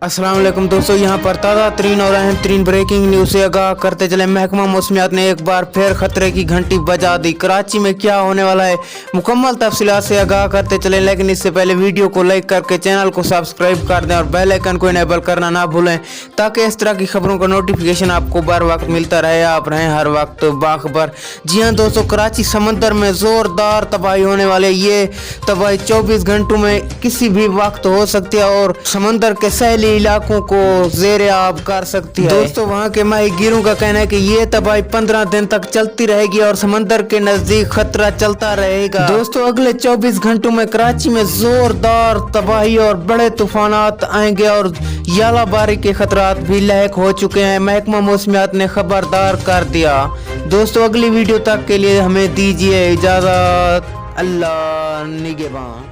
अस्सलाम वालेकुम दोस्तों, यहाँ पर ताज़ा तरीन और अहम तरीन ब्रेकिंग न्यूज़ से आगाह करते चले। महकमा मौसमियात ने एक बार फिर खतरे की घंटी बजा दी। कराची में क्या होने वाला है, मुकम्मल तफसीलात से आगाह करते चले। लेकिन इससे पहले वीडियो को लाइक करके चैनल को सब्सक्राइब कर दें और बेल आइकन को इनेबल करना ना भूलें, ताकि इस तरह की खबरों का नोटिफिकेशन आपको बर वक्त मिलता रहे। आप रहें हर वक्त बाखबर। जी हाँ दोस्तों, कराची समंदर में ज़ोरदार तबाही होने वाली है। ये तबाही 24 घंटों में किसी भी वक्त हो सकती है और समंदर के सैली इलाकों को ज़ेरे आब कर सकती है। दोस्तों, वहाँ के माहीगीरों का कहना है कि ये तबाही 15 दिन तक चलती रहेगी और समंदर के नजदीक खतरा चलता रहेगा। दोस्तों, अगले 24 घंटों में कराची में जोरदार तबाही और बड़े तूफानात आएंगे और यालाबारी के खतरात भी लायक हो चुके हैं। महकमा मौसमियात ने खबरदार कर दिया। दोस्तों, अगली वीडियो तक के लिए हमें दीजिए इजाज़त। अल्लाह निगहबान।